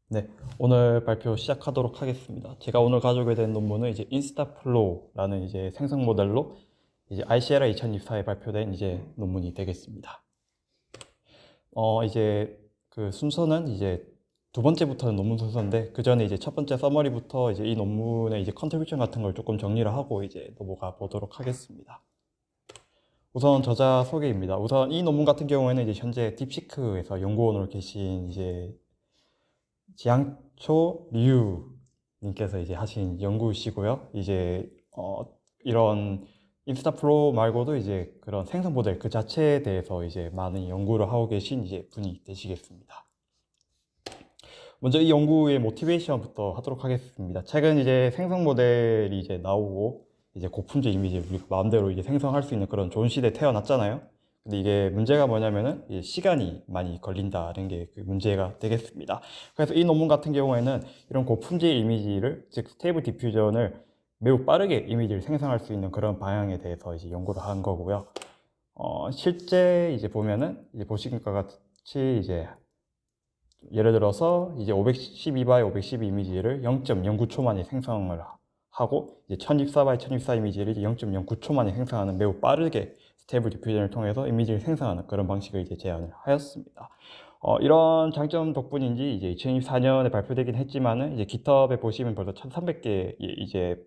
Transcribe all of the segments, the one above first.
네, 오늘 발표 시작하도록 하겠습니다. 제가 오늘 가져오게 된 논문은 이제 인스타플로우라는 이제 생성 모델로 이제 ICLA 2024에 발표된 이제 논문이 되겠습니다. 이제 그 순서는 이제 두 번째부터는 논문 순서인데 그 전에 이제 첫 번째 서머리부터 이제 이 논문의 이제 컨트리뷰션 같은 걸 조금 정리를 하고 이제 넘어가 보도록 하겠습니다. 우선 저자 소개입니다. 우선 이 논문 같은 경우에는 이제 현재 딥시크에서 연구원으로 계신 이제 지향초 류 님께서 이제 하신 연구시고요. 이제 이런 인스타프로 말고도 이제 그런 생성 모델 그 자체에 대해서 이제 많은 연구를 하고 계신 이제 분이 되시겠습니다. 먼저 이 연구의 모티베이션부터 하도록 하겠습니다. 최근 이제 생성 모델이 이제 나오고 이제 고품질 이미지를 우리 마음대로 이제 생성할 수 있는 그런 좋은 시대에 태어났잖아요. 근데 이게 문제가 뭐냐면은 이제 시간이 많이 걸린다는 게 그 문제가 되겠습니다. 그래서 이 논문 같은 경우에는 이런 고품질 이미지를 즉 스테이블 디퓨전을 매우 빠르게 이미지를 생성할 수 있는 그런 방향에 대해서 이제 연구를 한 거고요. 실제 이제 보면은 이제 보시는 것 같이 이제 예를 들어서 이제 512바이 512 이미지를 0.09초 만에 생성을 하고 이제 1024바이 1024 이미지를 0.09초 만에 생성하는 매우 빠르게 스테이블 디퓨전을 통해서 이미지를 생성하는 그런 방식을 이제 제안을 하였습니다. 이런 장점 덕분인지 이제 2024년에 발표되긴 했지만은 이제 GitHub에 보시면 벌써 1,300개 이제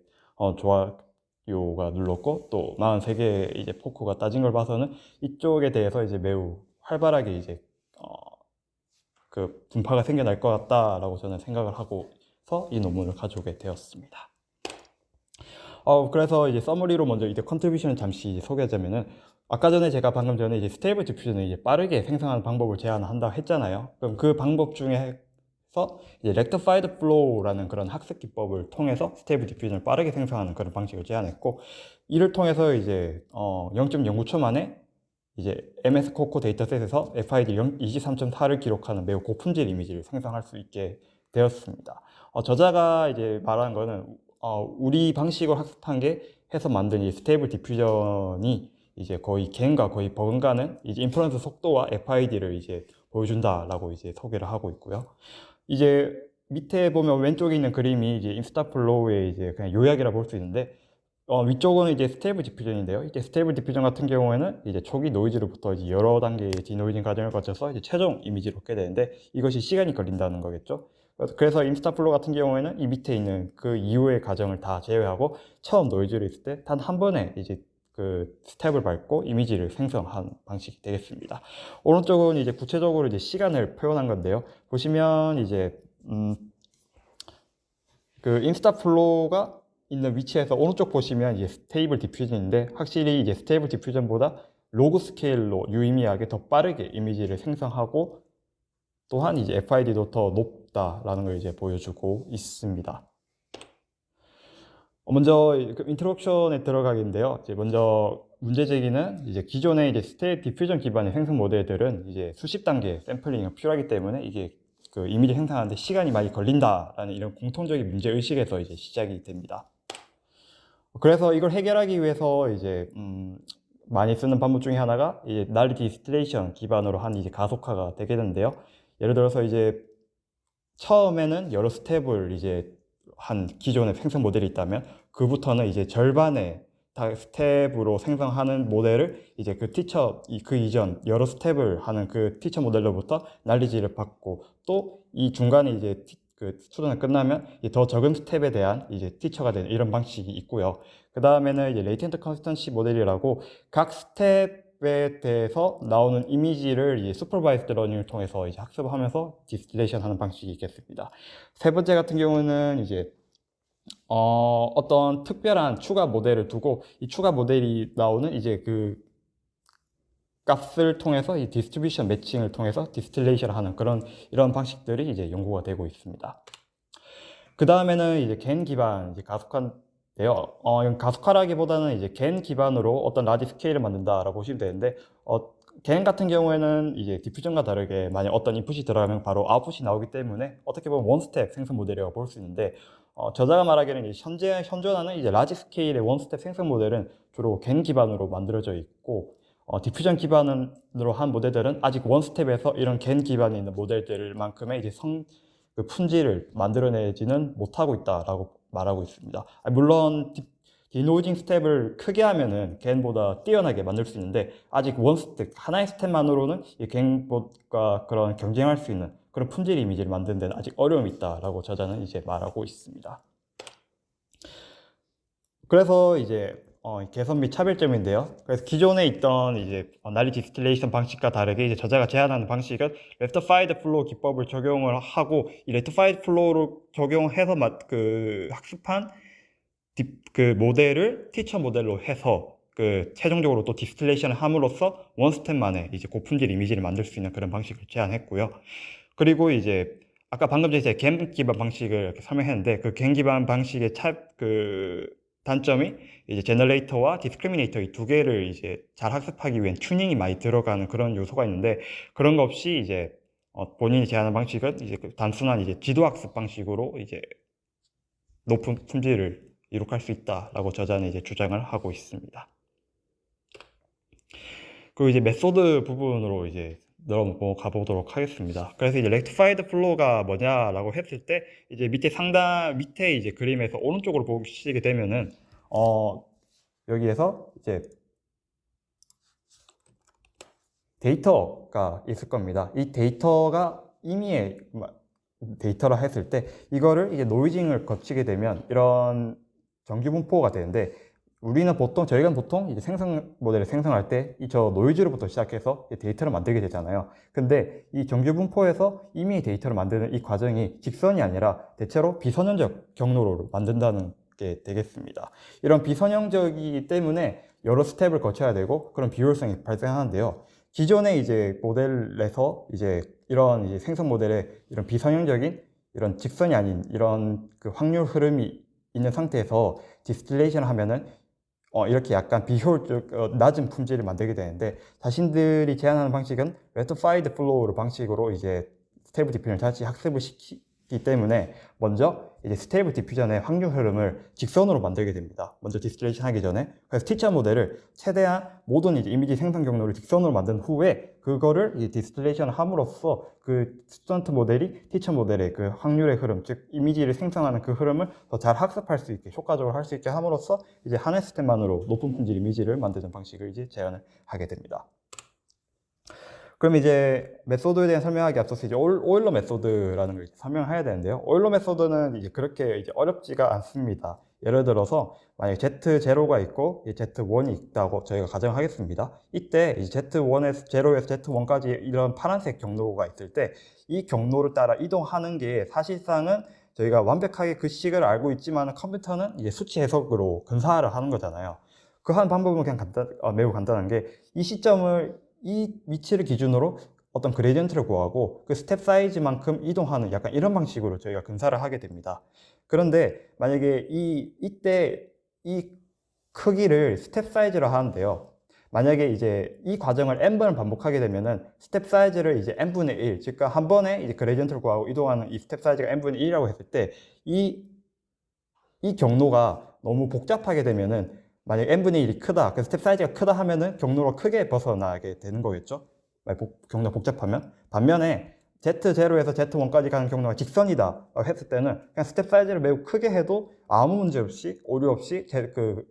좋아요가 눌렀고 또 43개 이제 포크가 따진 걸 봐서는 이쪽에 대해서 이제 매우 활발하게 이제 그 분파가 생겨날 것 같다라고 저는 생각을 하고서 이 논문을 가져오게 되었습니다. 그래서 이제 서머리로 먼저 이제 컨트리뷰션을 잠시 소개하자면은 아까 전에 제가 방금 전에 이제 스테이블 디퓨전을 이제 빠르게 생성하는 방법을 제안한다 했잖아요. 그럼 그 방법 중에서 이제 렉티파이드 플로우라는 그런 학습 기법을 통해서 스테이블 디퓨전을 빠르게 생성하는 그런 방식을 제안했고 이를 통해서 이제 0.09초 만에 이제 MS 코코 데이터셋에서 FID 23.4를 기록하는 매우 고품질 이미지를 생성할 수 있게 되었습니다. 저자가 이제 말하는 거는 우리 방식으로 학습한 게 해서 만든 이 스테이블 디퓨전이 이제 거의 갠과 거의 버금가는 이제 인퍼런스 속도와 FID를 이제 보여준다라고 이제 소개를 하고 있고요. 이제 밑에 보면 왼쪽에 있는 그림이 이제 인스타플로우의 이제 그냥 요약이라 볼 수 있는데 위쪽은 이제 스테이블 디퓨전인데요. 이제 스테이블 디퓨전 같은 경우에는 이제 초기 노이즈로부터 이제 여러 단계의 디노이징 과정을 거쳐서 이제 최종 이미지를 얻게 되는데 이것이 시간이 걸린다는 거겠죠. 그래서 인스타플로 같은 경우에는 이 밑에 있는 그 이후의 과정을 다 제외하고 처음 노이즈를 있을 때 단 한 번에 이제 그 스텝을 밟고 이미지를 생성한 방식이 되겠습니다. 오른쪽은 이제 구체적으로 이제 시간을 표현한 건데요. 보시면 이제 그 인스타플로가 있는 위치에서 오른쪽 보시면 이제 스테이블 디퓨전인데 확실히 이제 스테이블 디퓨전보다 로그 스케일로 유의미하게 더 빠르게 이미지를 생성하고 또한 이제 FID도 더 높다라는 걸 이제 보여주고 있습니다. 먼저 인트로덕션에 들어가겠는데요. 이제 먼저 문제 제기는 이제 기존의 이제 스테이트 디퓨전 기반의 생성 모델들은 이제 수십 단계 샘플링이 필요하기 때문에 이게 그 이미지 생성하는데 시간이 많이 걸린다라는 이런 공통적인 문제 의식에서 이제 시작이 됩니다. 그래서 이걸 해결하기 위해서 이제 많이 쓰는 방법 중에 하나가 이제 난리 디스틸레이션 기반으로 한 이제 가속화가 되게 되는데요. 예를 들어서 이제 처음에는 여러 스텝을 이제 한 기존의 생성 모델이 있다면 그부터는 이제 절반의 다 스텝으로 생성하는 모델을 이제 그 티처 그 이전 여러 스텝을 하는 그 티처 모델로부터 난리지를 받고 또 이 중간에 이제 그 수준이 끝나면 더 적은 스텝에 대한 이제 티처가 되는 이런 방식이 있고요. 그 다음에는 이제 레이텐트 컨시스턴시 모델이라고 각 스텝에 대해서 나오는 이미지를 이제 슈퍼바이스드 러닝을 통해서 이제 학습하면서 디스틸레이션 하는 방식이 있겠습니다. 세 번째 같은 경우는 이제 어떤 특별한 추가 모델을 두고 이 추가 모델이 나오는 이제 그 값을 통해서 이 디스트리뷰션 매칭을 통해서 디스틸레이션을 하는 이런 방식들이 이제 연구가 되고 있습니다. 그 다음에는 이제 겐 기반 이제 가속화인데요. 이건 가속화라기보다는 이제 겐 기반으로 어떤 라지 스케일을 만든다라고 보시면 되는데, 겐 같은 경우에는 이제 디퓨전과 다르게 만약 어떤 인풋이 들어가면 바로 아웃풋이 나오기 때문에 어떻게 보면 원스텝 생성 모델이라고 볼 수 있는데, 저자가 말하기에는 이제 현존하는 이제 라지 스케일의 원스텝 생성 모델은 주로 겐 기반으로 만들어져 있고, 디퓨전 기반으로 한 모델들은 아직 원스텝에서 이런 겐 기반에 있는 모델들만큼의 이제 그 품질을 만들어내지는 못하고 있다라고 말하고 있습니다. 물론 디노이징 스텝을 크게 하면은 겐보다 뛰어나게 만들 수 있는데 아직 원 스텝, 하나의 스텝만으로는 이 겐보다 그런 경쟁할 수 있는 그런 품질 이미지를 만드는 데는 아직 어려움이 있다라고 저자는 이제 말하고 있습니다. 그래서 이제 개선 및 차별점인데요. 그래서 기존에 있던 이제 난리 디스틸레이션 방식과 다르게 이제 저자가 제안하는 방식은 레프터파이드 플로우 기법을 적용을 하고 이 레프터파이드 플로우를 적용해서 그 학습한 그 모델을 티처 모델로 해서 그 최종적으로 또 디스틸레이션을 함으로써 원 스텝 만에 이제 고품질 이미지를 만들 수 있는 그런 방식을 제안했고요. 그리고 이제 아까 방금 전에 제가 겐 기반 방식을 이렇게 설명했는데 그 겐 기반 방식의 그 단점이 이제 제너레이터와 디스크리미네이터 이 두 개를 이제 잘 학습하기 위한 튜닝이 많이 들어가는 그런 요소가 있는데 그런 거 없이 이제 본인이 제안한 방식은 이제 단순한 이제 지도 학습 방식으로 이제 높은 품질을 이룩할 수 있다라고 저자는 이제 주장을 하고 있습니다. 그리고 이제 메소드 부분으로 이제 넘어가 보도록 하겠습니다. 그래서 이제 렉티파이드 플로우가 뭐냐라고 했을 때 이제 밑에 이제 그림에서 오른쪽으로 보시게 되면은 여기에서 이제 데이터가 있을 겁니다. 이 데이터가 임의의 데이터라 했을 때 이거를 이제 노이징을 거치게 되면 이런 정규 분포가 되는데 저희가 보통 이제 생성 모델을 생성할 때 저 노이즈로부터 시작해서 데이터를 만들게 되잖아요. 근데 이 정규 분포에서 이미 데이터를 만드는 이 과정이 직선이 아니라 대체로 비선형적 경로로 만든다는 게 되겠습니다. 이런 비선형적이기 때문에 여러 스텝을 거쳐야 되고 그런 비효율성이 발생하는데요. 기존의 이제 모델에서 이제 이런 이제 생성 모델에 이런 비선형적인 이런 직선이 아닌 이런 그 확률 흐름이 있는 상태에서 디스틸레이션을 하면은 이렇게 약간 비효율적 낮은 품질을 만들게 되는데 자신들이 제안하는 방식은 레터파이드 플로우 방식으로 이제 스테이블 디퓨전을 다시 학습을 시키기 때문에 먼저 이제 스테이블 디퓨전의 확률 흐름을 직선으로 만들게 됩니다. 먼저 디스틸레이션 하기 전에. 그래서 티처 모델을 최대한 모든 이제 이미지 생성 경로를 직선으로 만든 후에 그거를 이제 디스틸레이션을 함으로써 그 스튜던트 모델이 티처 모델의 그 확률의 흐름, 즉 이미지를 생성하는 그 흐름을 더 잘 학습할 수 있게, 효과적으로 할 수 있게 함으로써 이제 하나의 스텝만으로 높은 품질 이미지를 만드는 방식을 이제 제안을 하게 됩니다. 그럼 이제 메소드에 대한 설명하기 앞서서 이제 오일러 메소드라는 걸 설명해야 되는데요. 오일러 메소드는 이제 그렇게 이제 어렵지가 않습니다. 예를 들어서 만약에 Z0가 있고 Z1이 있다고 저희가 가정하겠습니다. 이때 이제 Z1에서 0에서 Z1까지 이런 파란색 경로가 있을 때 이 경로를 따라 이동하는 게 사실상은 저희가 완벽하게 그 식을 알고 있지만 컴퓨터는 이제 수치 해석으로 근사화를 하는 거잖아요. 그 한 방법은 그냥 매우 간단한 게 이 위치를 기준으로 어떤 그레디언트를 구하고 그 스텝 사이즈만큼 이동하는 약간 이런 방식으로 저희가 근사를 하게 됩니다. 그런데 만약에 이때 이 크기를 스텝 사이즈로 하는데요. 만약에 이제 이 과정을 n번을 반복하게 되면은 스텝 사이즈를 이제 n분의 1, 즉 한 번에 이제 그레디언트를 구하고 이동하는 이 스텝 사이즈가 n분의 1이라고 했을 때 이 경로가 너무 복잡하게 되면은 만약 n분의 1이 크다, 그 스텝 사이즈가 크다 하면은 경로가 크게 벗어나게 되는 거겠죠? 경로가 복잡하면. 반면에 Z0에서 Z1까지 가는 경로가 직선이다 했을 때는 그냥 스텝 사이즈를 매우 크게 해도 아무 문제 없이, 오류 없이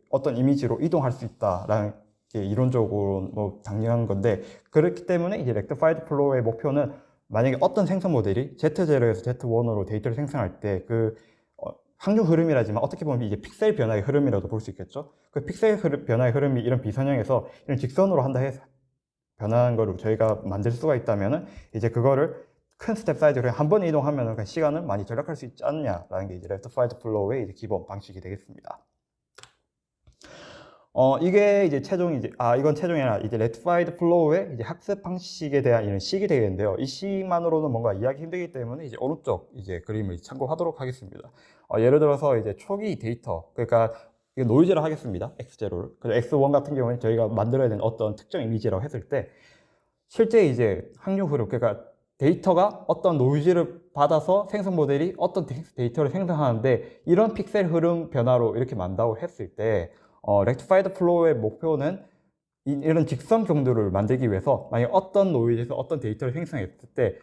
어떤 이미지로 이동할 수 있다라는 게 이론적으로 뭐 당연한 건데, 그렇기 때문에 이제 렉티파이드 플로우의 목표는 만약에 어떤 생성 모델이 Z0에서 Z1으로 데이터를 생성할 때 확률 흐름이라지만 어떻게 보면 이제 픽셀 변화의 흐름이라도 볼 수 있겠죠. 그 픽셀 변화의 흐름이 이런 비선형에서 이런 직선으로 한다 해서 변화한 거를 저희가 만들 수가 있다면은 이제 그거를 큰 스텝 사이즈로 한 번에 이동하면은 그 시간을 많이 절약할 수 있지 않느냐라는 게 이제 레프터파이드 플로우의 이제 기본 방식이 되겠습니다. 이게 이제 이건 최종이 아니라 이제 레프터파이드 플로우의 이제 학습 방식에 대한 이런 식이 되겠는데요. 이 식만으로는 뭔가 이해하기 힘들기 때문에 이제 오른쪽 이제 그림을 참고하도록 하겠습니다. 예를 들어서 이제 초기 데이터, 그러니까 이거 노이즈를 하겠습니다. X0를. 그래서 X1 같은 경우는 저희가 만들어야 되는 어떤 특정 이미지라고 했을 때 실제 이제 확률 흐름, 그러니까 데이터가 어떤 노이즈를 받아서 생성 모델이 어떤 데이터를 생성하는데 이런 픽셀 흐름 변화로 이렇게 만다고 했을 때 렉티파이드 플로우의 목표는 이런 직선 경로를 만들기 위해서 만약 어떤 노이즈에서 어떤 데이터를 생성했을 때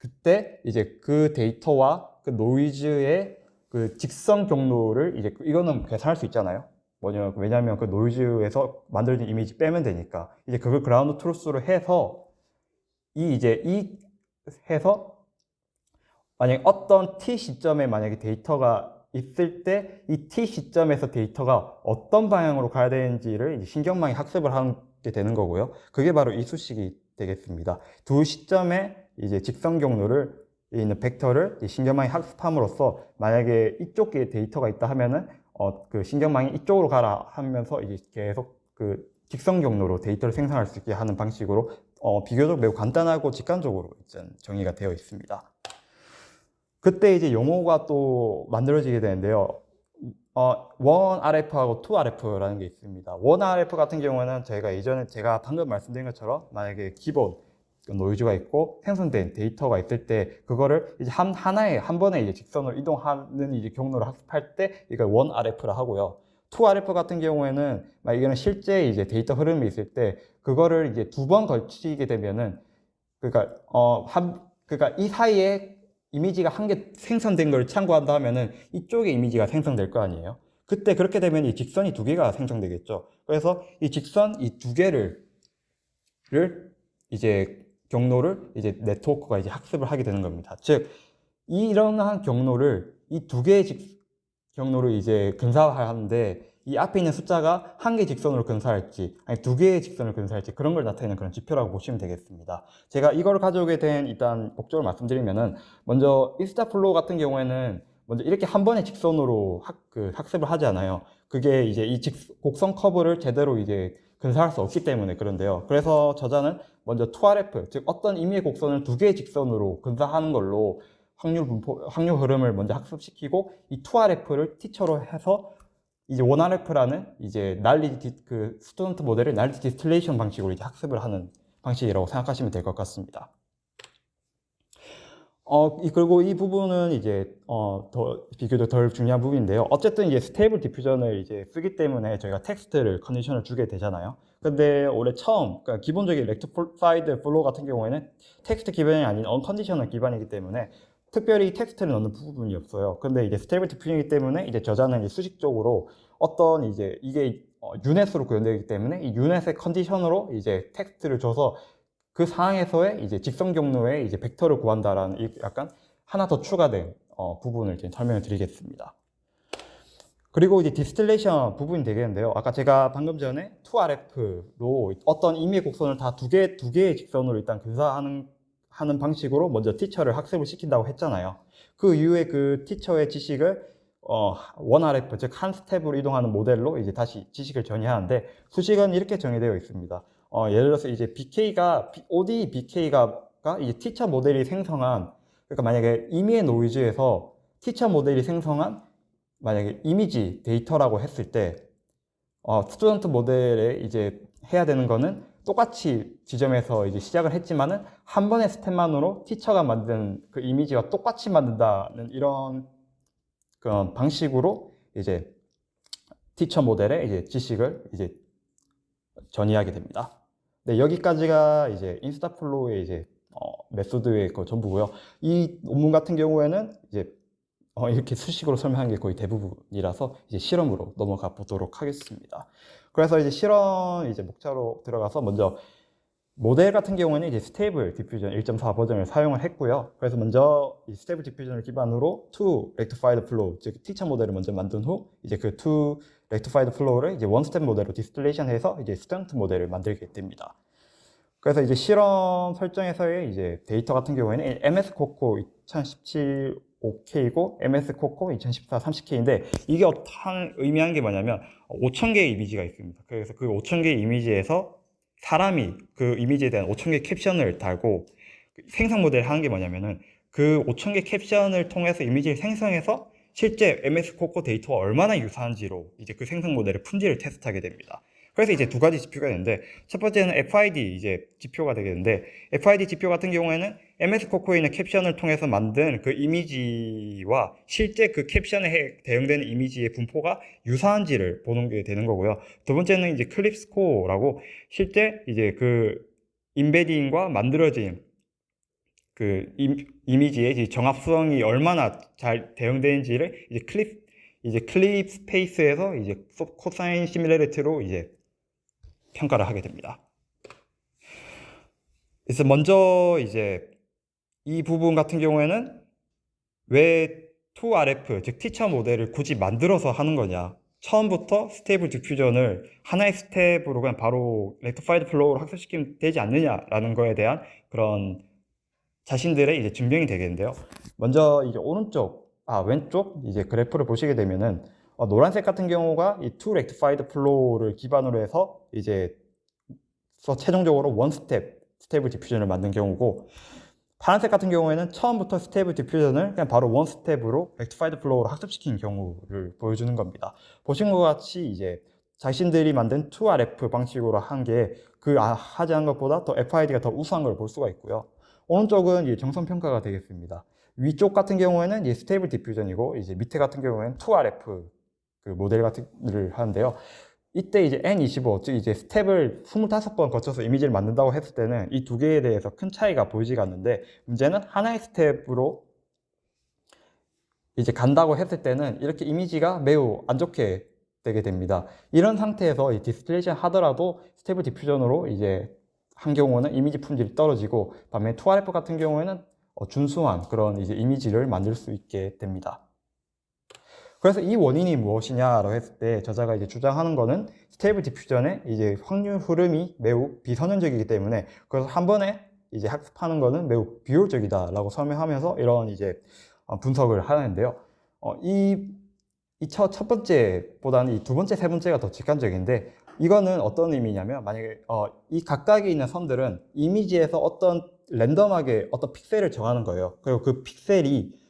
그때 이제 그 데이터와 그 노이즈의 그 직선 경로를 이제 이거는 계산할 수 있잖아요. 왜냐면 그 노이즈에서 만들어진 이미지 빼면 되니까 이제 그걸 그라운드 트루스로 해서 이 해서 만약에 어떤 t 시점에 만약에 데이터가 있을 때 이 t 시점에서 데이터가 어떤 방향으로 가야 되는지를 이제 신경망이 학습을 하게 되는 거고요. 그게 바로 이 수식이 되겠습니다. 두 시점에 이제 직선 경로를 있는 벡터를 신경망이 학습함으로써 만약에 이쪽에 데이터가 있다 하면은 그 신경망이 이쪽으로 가라 하면서 이제 계속 그 직선 경로로 데이터를 생성할 수 있게 하는 방식으로 비교적 매우 간단하고 직관적으로 정의가 되어 있습니다. 그때 이제 용어가 또 만들어지게 되는데요. 1RF하고 2RF라는 게 있습니다. 1RF 같은 경우는 제가 방금 말씀드린 것처럼 만약에 기본 노이즈가 있고 생성된 데이터가 있을 때 그거를 이제 한 번에 이제 직선으로 이동하는 이제 경로를 학습할 때 이걸 1RF라 하고요. 2RF 같은 경우에는 이거는 실제 이제 데이터 흐름이 있을 때 그거를 이제 두 번 걸치게 되면은 그러니까 이 사이에 이미지가 한 개 생성된 걸 참고한다 하면은 이쪽에 이미지가 생성될 거 아니에요. 그때 그렇게 되면 이 직선이 두 개가 생성되겠죠. 그래서 이 직선 이 두 개를 이제 경로를 이제 네트워크가 이제 학습을 하게 되는 겁니다. 즉 이러한 경로를 이 두 개의 경로를 이제 근사화하는데 이 앞에 있는 숫자가 한 개 직선으로 근사할지 아니 두 개의 직선을 근사할지 그런 걸 나타내는 그런 지표라고 보시면 되겠습니다. 제가 이걸 가져오게 된 일단 목적을 말씀드리면은 먼저 인스타플로우 같은 경우에는 먼저 이렇게 한 번에 직선으로 학습을 하지 않아요. 그게 이제 이 곡선 커브를 제대로 이제 근사할 수 없기 때문에 그런데요. 그래서 저자는 먼저 2RF, 즉 어떤 임의의 곡선을 두 개의 직선으로 근사하는 걸로 확률 흐름을 먼저 학습시키고 이 2RF를 티처로 해서 이제 1RF라는 이제 스튜던트 모델을 난리지 디스틸레이션 방식으로 이제 학습을 하는 방식이라고 생각하시면 될 것 같습니다. 그리고 이 부분은 이제 비교적 덜 중요한 부분인데요. 어쨌든 이제 스테이블 디퓨전을 이제 쓰기 때문에 저희가 텍스트를 컨디션을 주게 되잖아요. 근데 원래 그러니까 기본적인 렉티파이드 플로우 같은 경우에는 텍스트 기반이 아닌 언컨디셔널 기반이기 때문에 특별히 텍스트를 넣는 부분이 없어요. 근데 이제 스테이블 디퓨전이기 때문에 이제 저자는 이제 수식적으로 어떤 이제 이게 유넷으로 구현되기 때문에 이 유넷의 컨디션으로 이제 텍스트를 줘서 그 상황에서의 이제 직선 경로의 이제 벡터를 구한다라는 약간 하나 더 추가된 부분을 이제 설명을 드리겠습니다. 그리고 이제 디스틸레이션 부분이 되겠는데요. 아까 제가 방금 전에 2RF로 어떤 임의의 곡선을 다 두 개의 직선으로 일단 근사하는 방식으로 먼저 티처를 학습을 시킨다고 했잖아요. 그 이후에 그 티처의 지식을 1RF, 즉 한 스텝으로 이동하는 모델로 이제 다시 지식을 전이하는데 수식은 이렇게 정의되어 있습니다. 예를 들어서 이제 ODE BK가 이제 티처 모델이 생성한, 그러니까 만약에 임의의 노이즈에서 티처 모델이 생성한 만약에 이미지 데이터라고 했을 때 스튜던트 모델에 이제 해야 되는 거는 똑같이 지점에서 이제 시작을 했지만은 한 번의 스텝만으로 티처가 만든 그 이미지와 똑같이 만든다는 이런 그런 방식으로 이제 티처 모델의 이제 지식을 이제 전이하게 됩니다. 네, 여기까지가 이제 인스타플로우의 이제 메소드의 그 전부고요. 이 논문 같은 경우에는 이제 이렇게 수식으로 설명한 게 거의 대부분이라서 이제 실험으로 넘어가 보도록 하겠습니다. 그래서 이제 실험 이제 목차로 들어가서 먼저 모델 같은 경우는 이제 스테이블 디퓨전 1.4 버전을 사용을 했고요. 그래서 먼저 이 스테이블 디퓨전을 기반으로 2 rectified flow, 즉 티처 모델을 먼저 만든 후 이제 그 2 rectified flow를 이제 원 스텝 모델로 디스틸레이션해서 이제 스튜던트 모델을 만들게 됩니다. 그래서 이제 실험 설정에서의 이제 데이터 같은 경우에는 MS 코코 2017 5K이고 MS 코코 2014 30K인데 이게 의미하는 게 뭐냐면 5,000개의 이미지가 있습니다. 그래서 그 5,000개의 이미지에서 사람이 그 이미지에 대한 5,000개 캡션을 달고 생성 모델을 하는 게 뭐냐면은 그 5,000개 캡션을 통해서 이미지를 생성해서 실제 MS 코코 데이터와 얼마나 유사한지로 이제 그 생성 모델의 품질을 테스트하게 됩니다. 그래서 이제 두 가지 지표가 있는데 첫 번째는 FID 이제 지표가 되겠는데 FID 지표 같은 경우에는 MS 코코에 있는 캡션을 통해서 만든 그 이미지와 실제 그 캡션에 대응되는 이미지의 분포가 유사한지를 보는 게 되는 거고요. 두 번째는 이제 클립 스코어라고 실제 이제 그 임베딩과 만들어진 이미지의 이제 정합성이 얼마나 잘 대응되는지를 이제 클립 스페이스에서 이제 코사인 시뮬레리티로 이제 평가를 하게 됩니다. 그래서 먼저 이제 이 부분 같은 경우에는 왜 2RF, 즉 티처 모델을 굳이 만들어서 하는 거냐. 처음부터 스테이블 디퓨전을 하나의 스텝으로 그냥 바로 렉티파이드 플로우로 학습시키면 되지 않느냐라는 거에 대한 그런 자신들의 이제 증명이 되겠는데요. 먼저 이제 왼쪽 이제 그래프를 보시게 되면은 노란색 같은 경우가 이 2 렉티파이드 플로우를 기반으로 해서 이제 최종적으로 원 스테이블 디퓨전을 만든 경우고, 파란색 같은 경우에는 처음부터 스테이블 디퓨전을 그냥 바로 원 스텝으로 렉티파이드 플로우로 학습시킨 경우를 보여주는 겁니다. 보신 것 같이 이제 자신들이 만든 2RF 방식으로 한 게 하지 않은 것보다 더 FID가 더 우수한 걸 볼 수가 있고요. 오른쪽은 이제 정성 평가가 되겠습니다. 위쪽 같은 경우에는 이제 스테이블 디퓨전이고, 이제 밑에 같은 경우에는 2RF 그 모델 같은를 하는데요. 이때 이제 N25, 즉 이제 스텝을 25번 거쳐서 이미지를 만든다고 했을 때는 이 두 개에 대해서 큰 차이가 보이지가 않는데, 문제는 하나의 스텝으로 이제 간다고 했을 때는 이렇게 이미지가 매우 안 좋게 되게 됩니다. 이런 상태에서 이 디스틸레이션 하더라도 스테이블 디퓨전으로 이제 한 경우는 이미지 품질이 떨어지고, 반면에 2RF 같은 경우에는 준수한 그런 이제 이미지를 만들 수 있게 됩니다. 그래서 이 원인이 무엇이냐라고 했을 때 저자가 이제 주장하는 거는 스테이블 디퓨전의 이제 확률 흐름이 매우 비선형적이기 때문에, 그래서 한 번에 이제 학습하는 거는 매우 비효율적이다라고 설명하면서 이런 이제 분석을 하는데요. 첫 번째보다는 이 두 번째, 세 번째가 더 직관적인데, 이거는 어떤 의미냐면, 만약에 이 각각에 있는 선들은 이미지에서 어떤 랜덤하게 어떤 픽셀을 정하는 거예요. 그리고 그 픽셀이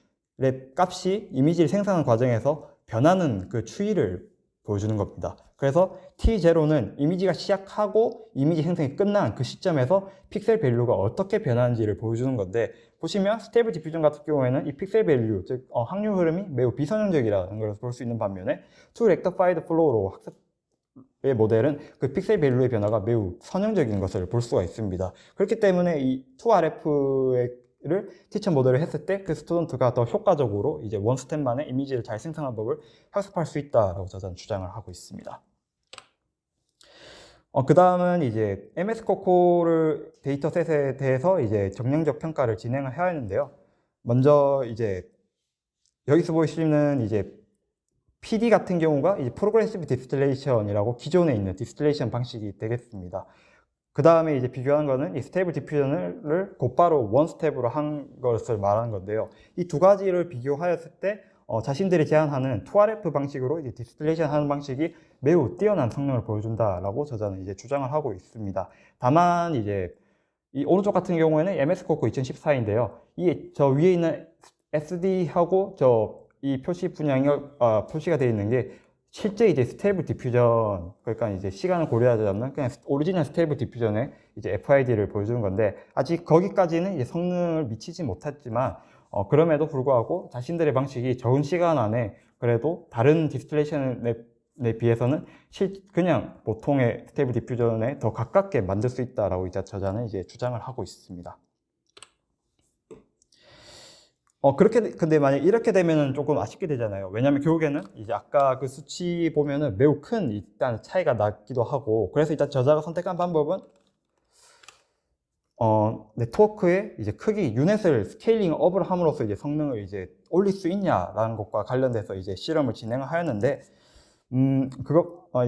값이 이미지를 생성하는 과정에서 변하는 그 추이를 보여주는 겁니다. 그래서 T0는 이미지가 시작하고 이미지 생성이 끝난 그 시점에서 픽셀 밸류가 어떻게 변하는지를 보여주는 건데, 보시면 스테이블 디퓨전 같은 경우에는 이 픽셀 밸류, 즉 확률 흐름이 매우 비선형적이라는 걸 볼 수 있는 반면에 2 렉티파이드 플로우로 학습의 모델은 그 픽셀 밸류의 변화가 매우 선형적인 것을 볼 수가 있습니다. 그렇기 때문에 이 2RF의 를 티처 모델을 했을 때 그 스튜던트가 더 효과적으로 이제 원 스텝 만에 이미지를 잘 생성하는 법을 학습할 수 있다라고 저자는 주장을 하고 있습니다. 그 다음은 이제 MS 코코를 데이터셋에 대해서 이제 정량적 평가를 진행을 해야 하는데요. 먼저 이제 여기서 보시는 이제 PD 같은 경우가 이제 프로그레시브 디스틸레이션이라고 기존에 있는 디스틸레이션 방식이 되겠습니다. 그 다음에 이제 비교하는 거는 이 스테이블 디퓨전을 곧바로 원 스텝으로 한 것을 말하는 건데요. 이 두 가지를 비교하였을 때 자신들이 제안하는 2RF 방식으로 이제 디스틸레이션 하는 방식이 매우 뛰어난 성능을 보여준다라고 저자는 이제 주장을 하고 있습니다. 다만 이제 이 오른쪽 같은 경우에는 MS 코코 2014인데요. 저 위에 있는 SD하고 이 표시 분양이 표시가 되어 있는 게 실제 이제 스테이블 디퓨전, 그러니까 이제 시간을 고려하지 않는 그냥 오리지널 스테이블 디퓨전의 이제 FID를 보여주는 건데, 아직 거기까지는 이제 성능을 미치지 못했지만 그럼에도 불구하고 자신들의 방식이 적은 시간 안에 그래도 다른 디스틸레이션에 비해서는 그냥 보통의 스테이블 디퓨전에 더 가깝게 만들 수 있다라고 이제 저자는 이제 주장을 하고 있습니다. 근데 만약 이렇게 되면은 조금 아쉽게 되잖아요. 왜냐면 결국에는 이제 아까 그 수치 보면은 매우 큰 일단 차이가 나기도 하고, 그래서 일단 저자가 선택한 방법은 네트워크의 이제 크기, 유닛을 스케일링 업을 함으로써 이제 성능을 이제 올릴 수 있냐라는 것과 관련돼서 이제 실험을 진행을 하였는데,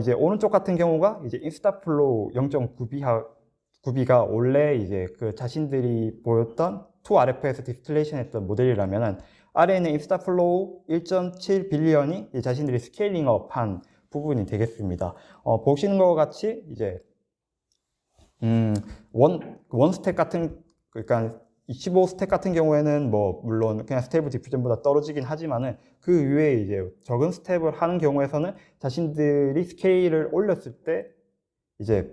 이제 오른쪽 같은 경우가 이제 인스타플로우 0.9B가 원래 이제 그 자신들이 보였던 2RF에서 디스틸레이션 했던 모델이라면은, 아래에 있는 인스타플로우 1.7 빌리언이 자신들이 스케일링업 한 부분이 되겠습니다. 보시는 것 같이 이제 원 스택 같은, 그러니까 25 스택 같은 경우에는 뭐 물론 그냥 스테이블 디퓨전보다 떨어지긴 하지만은, 그 이외에 이제 적은 스텝을 하는 경우에서는 자신들이 스케일을 올렸을 때 이제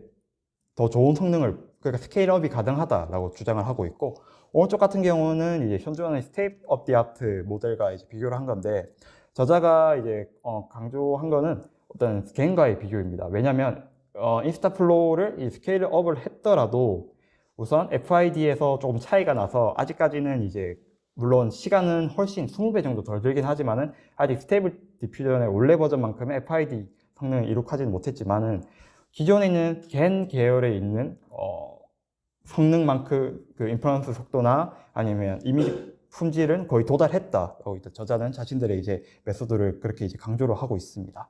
더 좋은 성능을, 그러니까 스케일업이 가능하다라고 주장을 하고 있고, 오른쪽 같은 경우는 이제 현존하는 스테이트 오브 디 아트 모델과 이제 비교를 한 건데, 저자가 이제 강조한 거는 어떤 개인과의 비교입니다. 왜냐하면 인스타플로우를 이 스케일업을 했더라도 우선 FID에서 조금 차이가 나서 아직까지는 이제 물론 시간은 훨씬 20배 정도 덜 들긴 하지만은 아직 스테이블 디퓨전의 원래 버전만큼의 FID 성능을 이룩하지는 못했지만은 기존에 있는 겐 계열에 있는 성능만큼 그 인퍼런스 속도나 아니면 이미지 품질은 거의 도달했다라고 저자는 자신들의 이제 메소드를 그렇게 이제 강조를 하고 있습니다.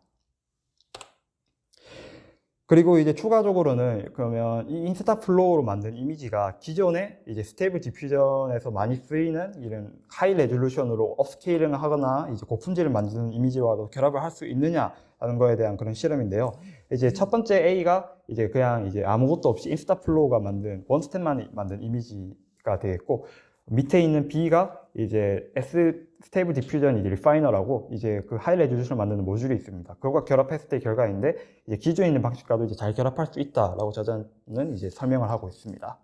그리고 이제 추가적으로는 그러면 이 인스타 플로우로 만든 이미지가 기존에 이제 스테이블 디퓨전에서 많이 쓰이는 이런 하이 레졸루션으로 업스케일링을 하거나 이제 고품질을 만드는 이미지와도 결합을 할 수 있느냐라는 거에 대한 그런 실험인데요. 이제 첫 번째 A가 이제 그냥 이제 아무것도 없이 인스타 플로우가 만든 원 스텝만 만든 이미지가 되겠고, 밑에 있는 B가 이제 S 스테이블 디퓨전 이제 리파이너라고 이제 그 하이 레졸루션을 만드는 모듈이 있습니다. 그거가 결합했을 때 결과인데 이제 기존에 있는 방식과도 이제 잘 결합할 수 있다라고 저자는 이제 설명을 하고 있습니다.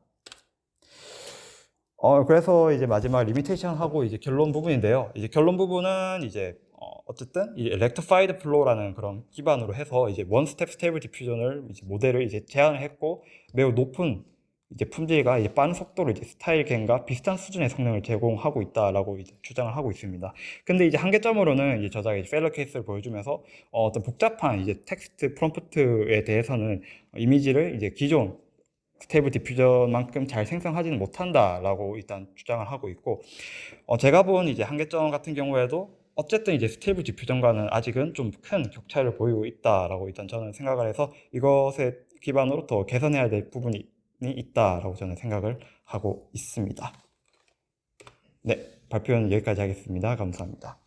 그래서 이제 마지막 리미테이션 하고 이제 결론 부분인데요. 이제 결론 부분은 이제 어쨌든 이제 렉티파이드 플로우라는 그런 기반으로 해서 이제 원 스텝 스테이블 디퓨전을 이제 모델을 이제 제안을 했고, 매우 높은 이제 품질과 이제 빠른 속도로 이제 스타일 겐과 비슷한 수준의 성능을 제공하고 있다라고 이제 주장을 하고 있습니다. 근데 이제 한계점으로는 이제 저자가 이제 페일러 케이스를 보여주면서 어떤 복잡한 이제 텍스트 프롬프트에 대해서는 이미지를 이제 기존 스테이블 디퓨전만큼 잘 생성하지는 못한다라고 일단 주장을 하고 있고, 제가 본 이제 한계점 같은 경우에도 어쨌든 이제 스테이블 디퓨전과는 아직은 좀 큰 격차를 보이고 있다라고 일단 저는 생각을 해서 이것에 기반으로 더 개선해야 될 부분이 있다라고 저는 생각을 하고 있습니다. 네, 발표는 여기까지 하겠습니다. 감사합니다.